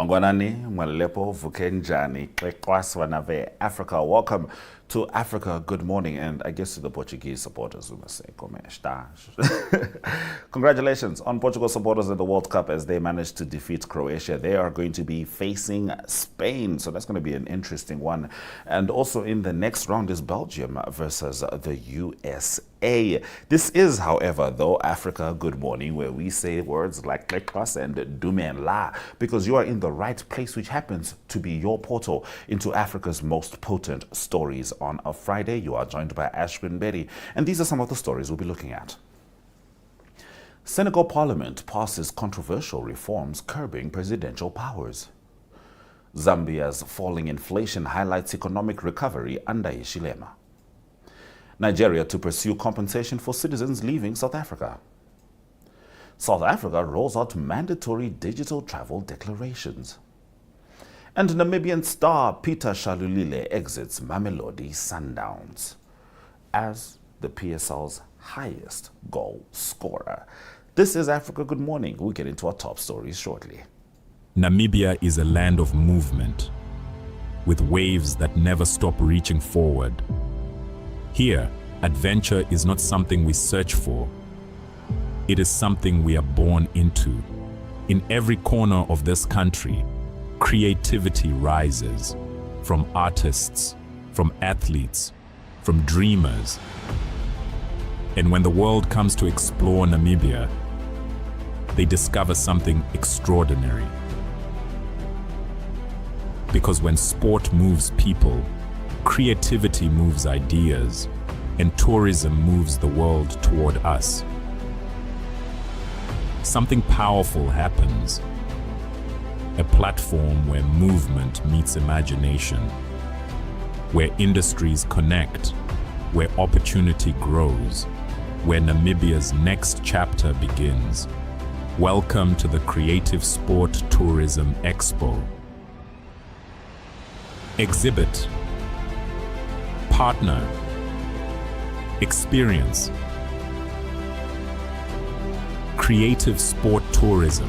Mangwanani, Mwalepo, Vukenjani, Kwaswanave, Africa. Welcome to Africa. Good morning, and I guess to the Portuguese supporters, we must say, como estás? Congratulations on Portugal supporters in the World Cup as they managed to defeat Croatia. They are going to be facing Spain, so that's going to be an interesting one. And also in the next round is Belgium versus the USA. This is, however, though, Africa Good Morning, where we say words like Klekwas and Dume La, because you are in the right place, which happens to be your portal into Africa's most potent stories. On a Friday, you are joined by Ashwin Berry, and these are some of the stories we'll be looking at. Senegal Parliament passes controversial reforms curbing presidential powers. Zambia's falling inflation highlights economic recovery under Ishilema. Nigeria to pursue compensation for citizens leaving South Africa. South Africa rolls out mandatory digital travel declarations. And Namibian star Peter Shalulile exits Mamelodi Sundowns as the PSL's highest goal scorer. This is Africa Good Morning. We'll get into our top stories shortly. Namibia is a land of movement, with waves that never stop reaching forward. Here, adventure is not something we search for. It is something we are born into. In every corner of this country, creativity rises, from artists, from athletes, from dreamers. And when the world comes to explore Namibia, they discover something extraordinary. Because when sport moves people, creativity moves ideas, and tourism moves the world toward us. Something powerful happens. A platform where movement meets imagination, where industries connect, where opportunity grows, where Namibia's next chapter begins. Welcome to the Creative Sport Tourism Expo. Exhibit, partner, experience. Creative Sport Tourism.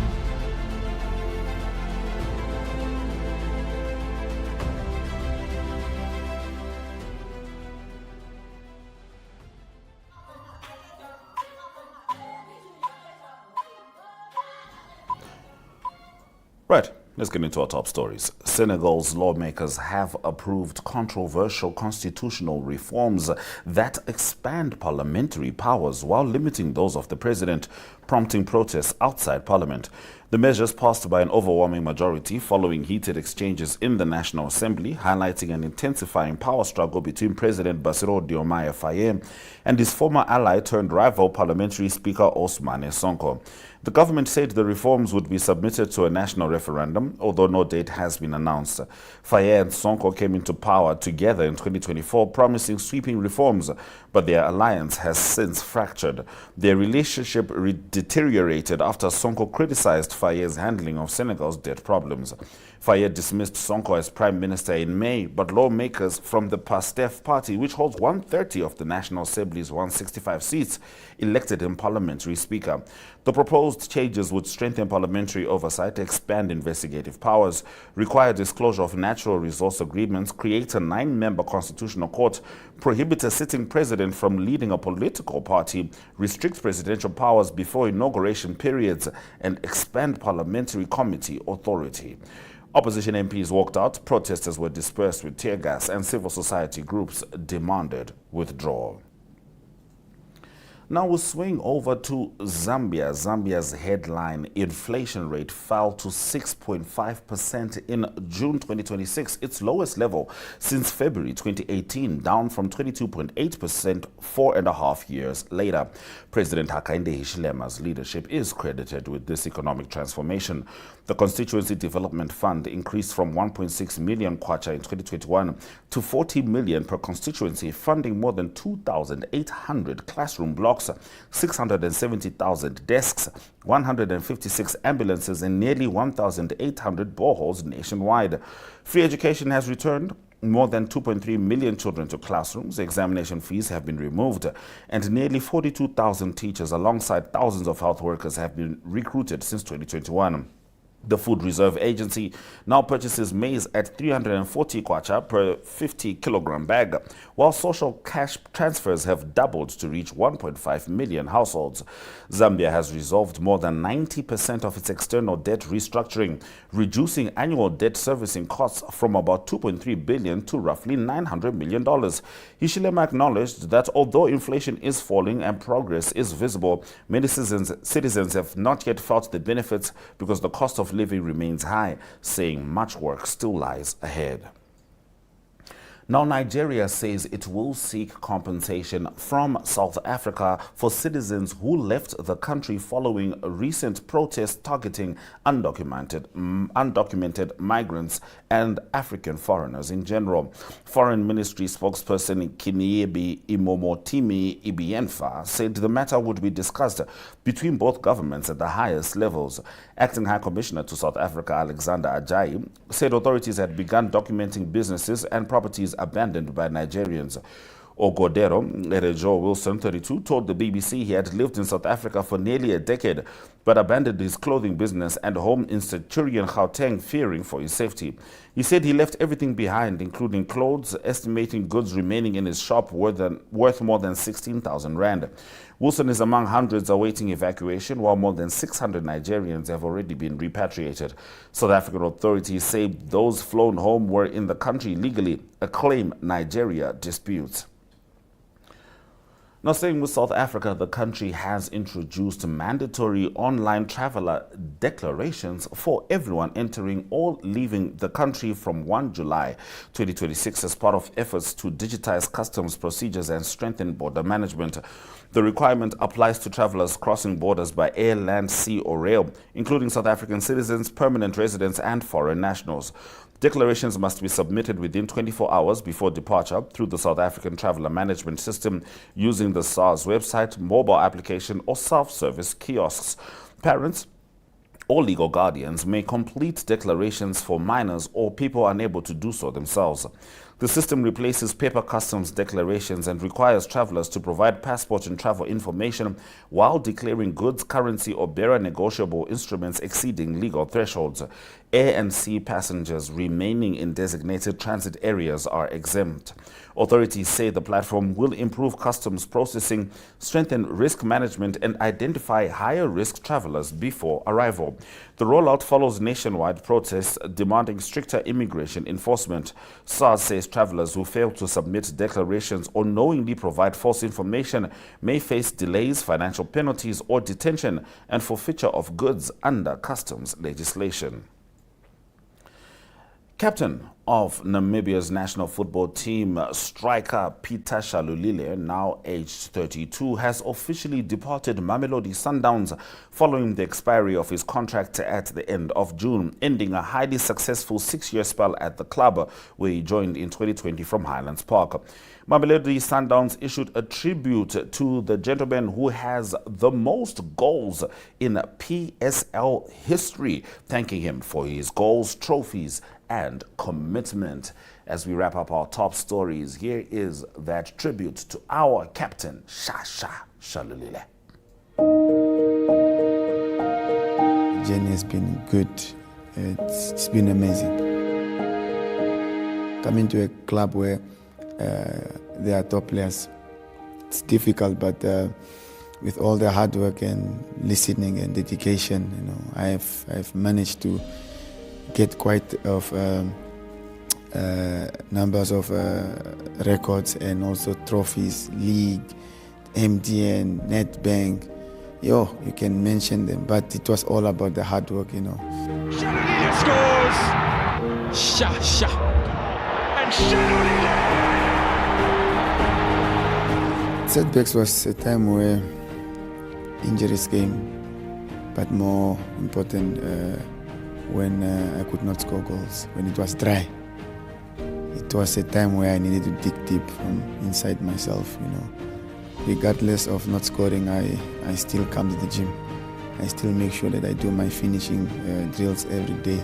Right, let's get into our top stories. Senegal's lawmakers have approved controversial constitutional reforms that expand parliamentary powers while limiting those of the president, prompting protests outside parliament. The measures passed by an overwhelming majority following heated exchanges in the National Assembly, highlighting an intensifying power struggle between President Bassirou Diomaye Faye and his former ally turned rival Parliamentary Speaker Ousmane Sonko. The government said the reforms would be submitted to a national referendum, although no date has been announced. Faye and Sonko came into power together in 2024, promising sweeping reforms, but their alliance has since fractured. Their relationship deteriorated after Sonko criticized Faye's handling of Senegal's debt problems. Faye dismissed Sonko as prime minister in May, but lawmakers from the PASTEF party, which holds 130 of the National Assembly's 165 seats, elected him parliamentary speaker. The proposed changes would strengthen parliamentary oversight, expand investigative powers, require disclosure of natural resource agreements, create a 9-member constitutional court, prohibit a sitting president from leading a political party, restrict presidential powers before inauguration periods, and expand parliamentary committee authority. Opposition MPs walked out, protesters were dispersed with tear gas, and civil society groups demanded withdrawal. Now we'll swing over to Zambia. Zambia's headline inflation rate fell to 6.5% in June 2026, its lowest level since February 2018, down from 22.8% 4.5 years later. President Hakainde Hichilema's leadership is credited with this economic transformation. The Constituency Development Fund increased from 1.6 million kwacha in 2021 to 40 million per constituency, funding more than 2,800 classroom blocks, 670,000 desks, 156 ambulances, and nearly 1,800 boreholes nationwide. Free education has returned. More than 2.3 million children to classrooms, examination fees have been removed, and nearly 42,000 teachers alongside thousands of health workers have been recruited since 2021. The Food Reserve Agency now purchases maize at 340 kwacha per 50 kilogram bag, while social cash transfers have doubled to reach 1.5 million households. Zambia has resolved more than 90% of its external debt restructuring, reducing annual debt servicing costs from about 2.3 billion to roughly $900 million. Hichilema acknowledged that although inflation is falling and progress is visible, many citizens have not yet felt the benefits because the cost of living remains high, saying much work still lies ahead. Now, Nigeria says it will seek compensation from South Africa for citizens who left the country following a recent protest targeting undocumented migrants and African foreigners in general. Foreign Ministry spokesperson Kiniebi Imomotimi Ibienfa said the matter would be discussed between both governments at the highest levels. Acting High Commissioner to South Africa, Alexander Ajayi, said authorities had begun documenting businesses and properties abandoned by Nigerians. Ogodero Erejo Wilson, 32, told the BBC he had lived in South Africa for nearly a decade, but abandoned his clothing business and home in Centurion, Gauteng, fearing for his safety. He said he left everything behind, including clothes, estimating goods remaining in his shop worth more than 16,000 rand. Wilson is among hundreds awaiting evacuation, while more than 600 Nigerians have already been repatriated. South African authorities say those flown home were in the country legally, a claim Nigeria disputes. Now, staying with South Africa, the country has introduced mandatory online traveler declarations for everyone entering or leaving the country from 1 July 2026 as part of efforts to digitize customs procedures and strengthen border management. The requirement applies to travelers crossing borders by air, land, sea, or rail, including South African citizens, permanent residents, and foreign nationals. Declarations must be submitted within 24 hours before departure through the South African Traveller Management System using the SARS website, mobile application, or self-service kiosks. Parents or legal guardians may complete declarations for minors or people unable to do so themselves. The system replaces paper customs declarations and requires travelers to provide passport and travel information while declaring goods, currency, or bearer negotiable instruments exceeding legal thresholds. Air and sea passengers remaining in designated transit areas are exempt. Authorities say the platform will improve customs processing, strengthen risk management, and identify higher-risk travelers before arrival. The rollout follows nationwide protests demanding stricter immigration enforcement. SARS says travelers who fail to submit declarations or knowingly provide false information may face delays, financial penalties, or detention and forfeiture of goods under customs legislation. Captain of Namibia's national football team, striker Peter Shalulile, now aged 32, has officially departed Mamelodi Sundowns following the expiry of his contract at the end of June, ending a highly successful 6-year spell at the club, where he joined in 2020 from Highlands Park. Mamelodi Sundowns issued a tribute to the gentleman who has the most goals in PSL history, thanking him for his goals, trophies, and commitment. As we wrap up our top stories, here is that tribute to our captain, Shalulile. The journey has been good. It's been amazing. Coming to a club where there are top players, it's difficult, but with all the hard work and listening and dedication, I've managed to get quite of numbers of records and also trophies, league, MTN, Netbank. You can mention them, but it was all about the hard work, Shalulile scores! And Shalulile! Setbacks was a time where injuries came, but more important, when I could not score goals, when it was dry. It was a time where I needed to dig deep from inside myself, Regardless of not scoring, I still come to the gym. I still make sure that I do my finishing drills every day.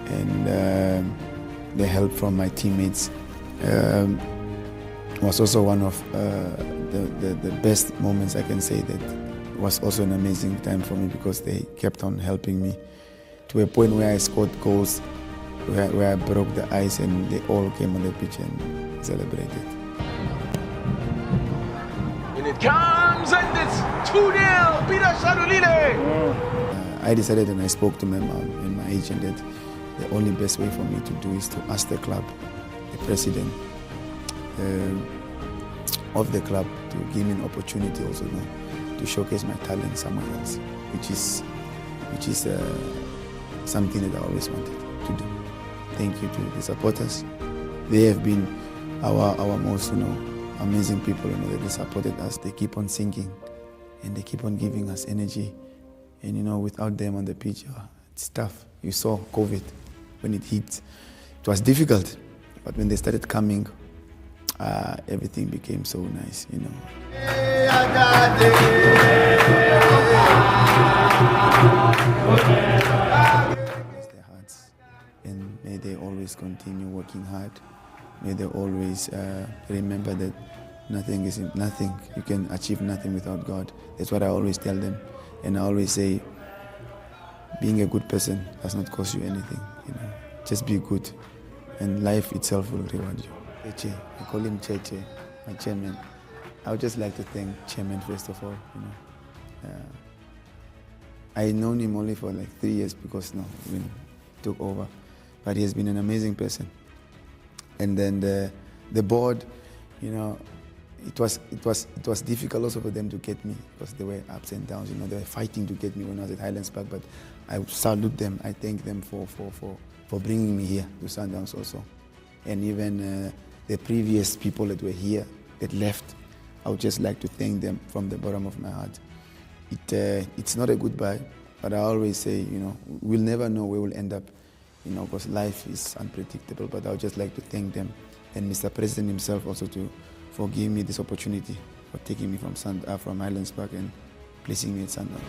And the help from my teammates was also one of the best moments. I can say that was also an amazing time for me because they kept on helping me. to a point where I scored goals, where I broke the ice and they all came on the pitch and celebrated. In it comes and it's 2-0, Peter Shalulile. I decided and I spoke to my mom and my agent that the only best way for me to do is to ask the club, the president of the club, to give me an opportunity also to showcase my talent somewhere else, which is something that I always wanted to do. Thank you to the supporters. They have been our most amazing people. That they supported us. They keep on singing, and they keep on giving us energy. And without them on the pitch, it's tough. You saw COVID when it hit. It was difficult, but when they started coming, everything became so nice. Their hearts, and may they always continue working hard. May they always remember that nothing. You can achieve nothing without God. That's what I always tell them. And I always say, being a good person does not cost you anything. Just be good, and life itself will reward you. Cheche, I call him Cheche, my chairman. I would just like to thank chairman first of all. I known him only for like 3 years because when he took over, but he has been an amazing person. And then the board, it was difficult also for them to get me because there were ups and downs. They were fighting to get me when I was at Highlands Park. But I salute them. I thank them for bringing me here to Sundowns also, and even the previous people that were here that left. I would just like to thank them from the bottom of my heart. It's not a goodbye, but I always say, we'll never know where we'll end up, because life is unpredictable. But I would just like to thank them and Mr. President himself also for giving me this opportunity, for taking me from Highlands Park and placing me at Sundowns.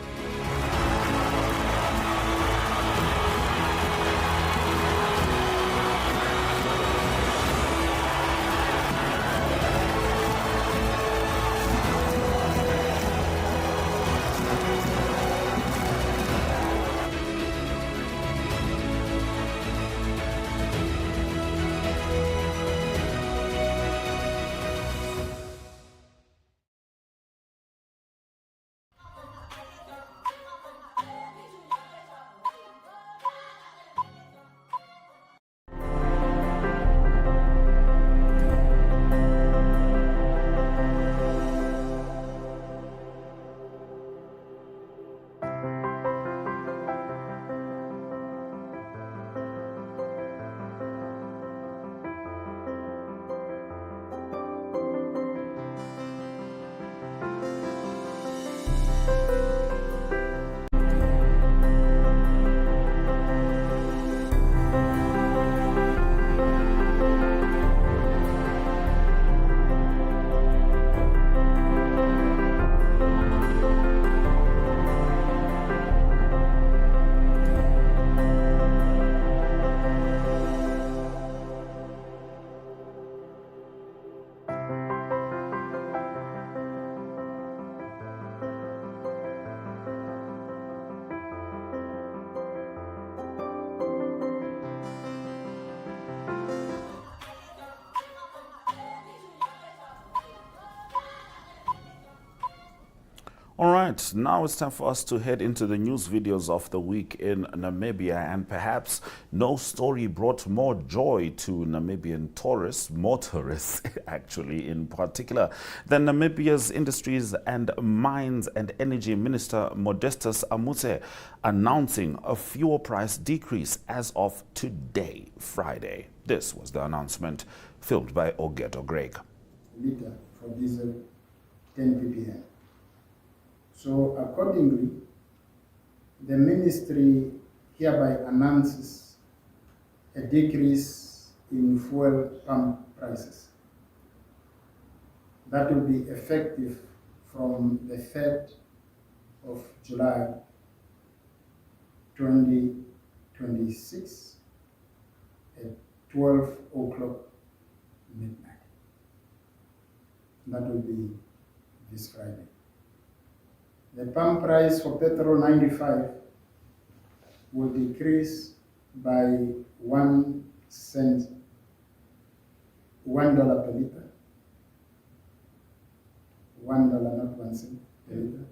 All right, now it's time for us to head into the news videos of the week in Namibia, and perhaps no story brought more joy to Namibian motorists actually in particular, than Namibia's Industries and Mines and Energy Minister Modestus Amutse announcing a fuel price decrease as of today, Friday. This was the announcement, filmed by Ogeto Greg. Liter for diesel, 10 ppm. So accordingly, the ministry hereby announces a decrease in fuel pump prices. That will be effective from the 3rd of July 2026 at 12 o'clock midnight. That will be this Friday. The pump price for petrol 95 will decrease by 1 cent, $1 per liter. $1, not 1 cent per liter.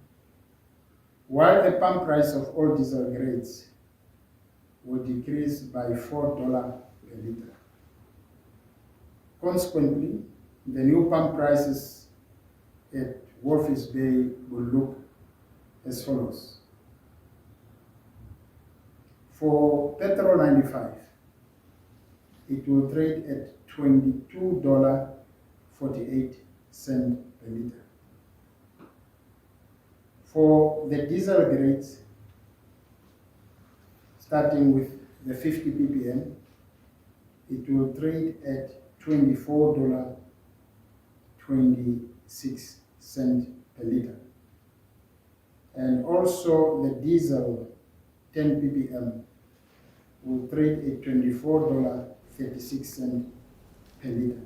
While the pump price of all diesel grades will decrease by $4 per liter. Consequently, the new pump prices at Walvis Bay will look as follows. For petrol 95, it will trade at $22.48 per liter. For the diesel grades, starting with the 50 ppm, it will trade at $24.26 per liter. And also the diesel 10 ppm will trade at $24.36 per liter.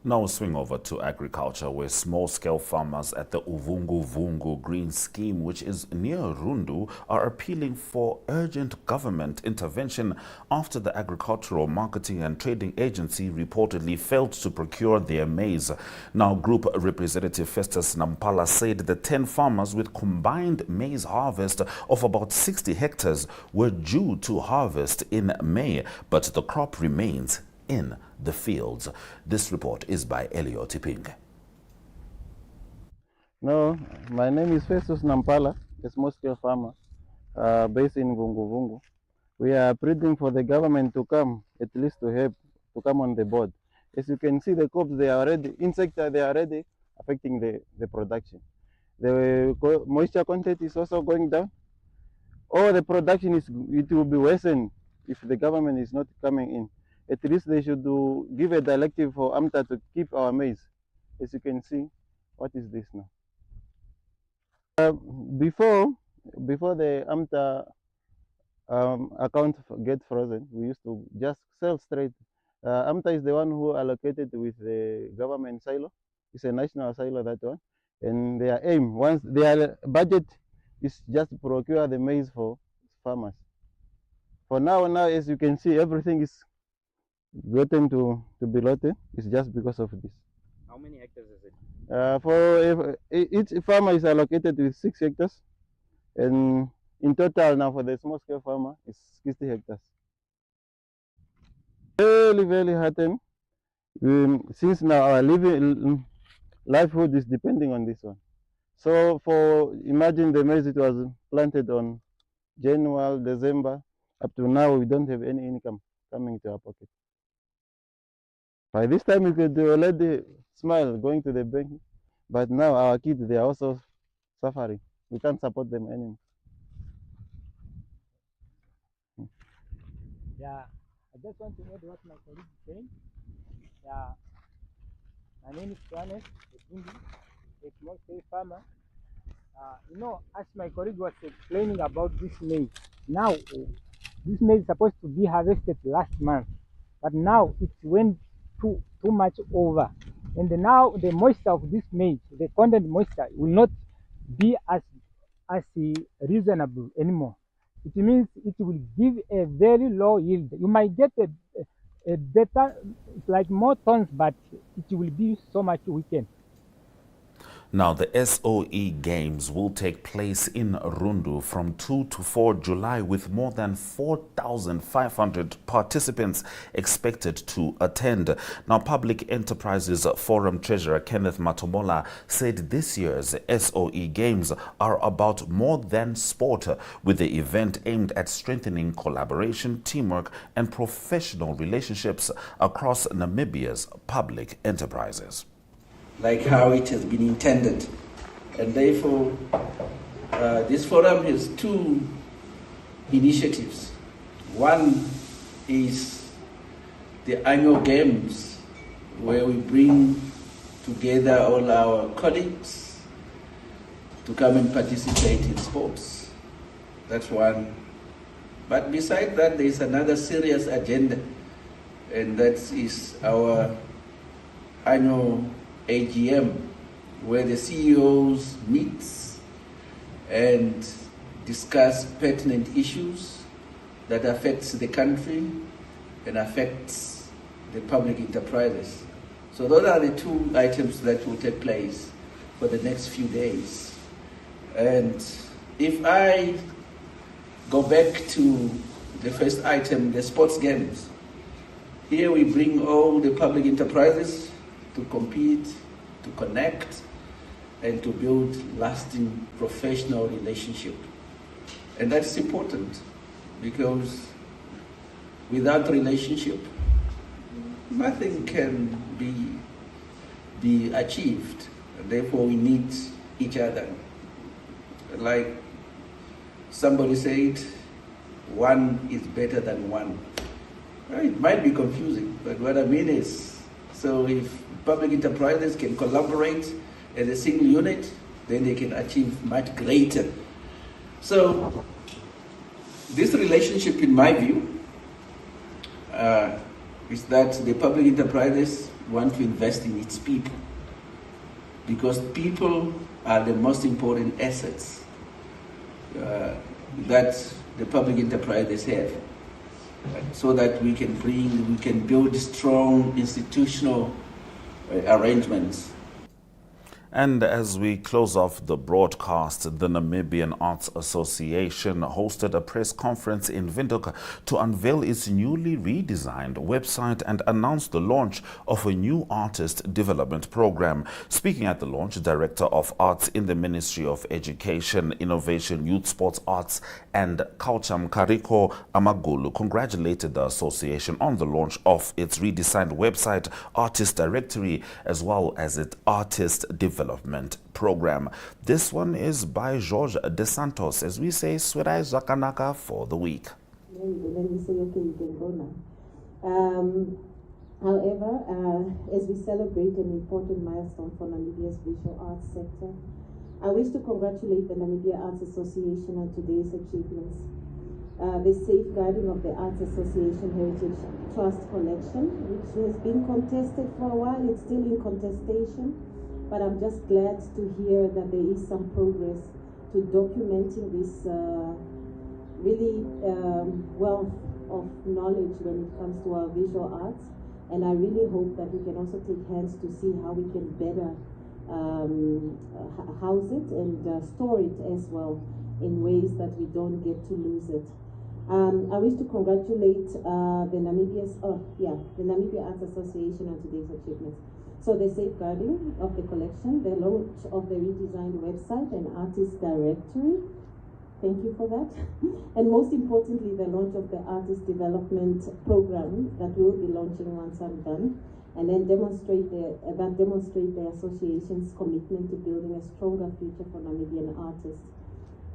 Now we swing over to agriculture, where small-scale farmers at the Uvungu Vungu Green Scheme, which is near Rundu, are appealing for urgent government intervention after the Agricultural Marketing and Trading Agency reportedly failed to procure their maize. Now, Group Representative Festus Nampala said the 10 farmers with combined maize harvest of about 60 hectares were due to harvest in May, but the crop remains in the fields. This report is by Elio Tiping. No, my name is Festus Nampala, a small-scale farmer based in Vungu Vungu. We are pleading for the government to come, at least to help, to come on the board. As you can see, the crops, they are already, insects, they are already affecting the production. The moisture content is also going down. All the production it will be worsened if the government is not coming in. At least they should give a directive for AMTA to keep our maize. As you can see, what is this now? Before the AMTA account get frozen, we used to just sell straight. AMTA is the one who allocated with the government silo. It's a national silo, that one. And their aim, once their budget is just to procure the maize for farmers. For now, as you can see, everything is gotten to Bilote. It's just because of this. How many hectares is it? For each farmer is allocated with 6 hectares, and in total now for the small scale farmer it's 60 hectares. Very, very heartened, since now our livelihood is depending on this one. So imagine the maize, it was planted on January, December, up to now we don't have any income coming to our pocket. By this time we could already smile going to the bank, but now our kids, they are also suffering. We can't support them anymore. Yeah, I just want to add what my colleague is saying. Yeah, my name is Johannes, a small-scale farmer. As my colleague was explaining about this maize, now this maize is supposed to be harvested last month, but now it went too much over, and now the moisture of this maize, the content moisture, will not be as reasonable anymore. It means it will give a very low yield. You might get a better, like more tons, but it will be so much weakened. Now, the SOE Games will take place in Rundu from 2 to 4 July with more than 4,500 participants expected to attend. Now, Public Enterprises Forum Treasurer Kenneth Matomola said this year's SOE Games are about more than sport, with the event aimed at strengthening collaboration, teamwork and professional relationships across Namibia's public enterprises. Like how it has been intended. And therefore, this forum has 2 initiatives. One is the annual games, where we bring together all our colleagues to come and participate in sports. That's one. But besides that, there is another serious agenda, and that is our annual AGM, where the CEOs meet and discuss pertinent issues that affects the country and affects the public enterprises. So those are the two items that will take place for the next few days. And if I go back to the first item, the sports games, here we bring all the public enterprises to compete, to connect, and to build lasting professional relationship. And that's important because without relationship, nothing can be achieved. And therefore, we need each other. Like somebody said, one is better than one. Well, it might be confusing, but what I mean is, so if public enterprises can collaborate as a single unit, then they can achieve much greater. So this relationship, in my view, is that the public enterprises want to invest in its people, because people are the most important assets that the public enterprises have, so that we can build strong institutional arrangements. And as we close off the broadcast, the Namibian Arts Association hosted a press conference in Windhoek to unveil its newly redesigned website and announce the launch of a new artist development program. Speaking at the launch, Director of Arts in the Ministry of Education, Innovation, Youth, Sports, Arts and Culture, Mkariko Amagulu, congratulated the association on the launch of its redesigned website, Artist Directory, as well as its Artist Development Program. This one is by George De Santos, as we say, Swerai Zakanaka for the week. Then we say, okay, you can go now. However, as we celebrate an important milestone for Namibia's visual arts sector, I wish to congratulate the Namibia Arts Association on today's achievements. The safeguarding of the Arts Association Heritage Trust Collection, which has been contested for a while, it's still in contestation, but I'm just glad to hear that there is some progress to documenting this really wealth of knowledge when it comes to our visual arts. And I really hope that we can also take hands to see how we can better house it and store it as well in ways that we don't get to lose it. I wish to congratulate the Namibia Arts Association on today's achievements. So the safeguarding of the collection, the launch of the redesigned website and artist directory, thank you for that. And most importantly, the launch of the artist development program that we'll be launching once I'm done, and then demonstrate the association's commitment to building a stronger future for Namibian artists.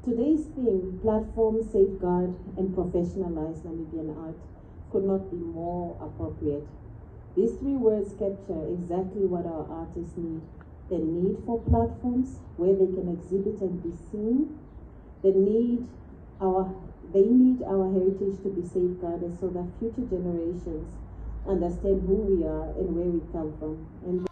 Today's theme, platform, safeguard, and professionalize Namibian art, could not be more appropriate. These three words capture exactly what our artists need. The need for platforms where they can exhibit and be seen. They need our heritage to be safeguarded so that future generations understand who we are and where we come from. And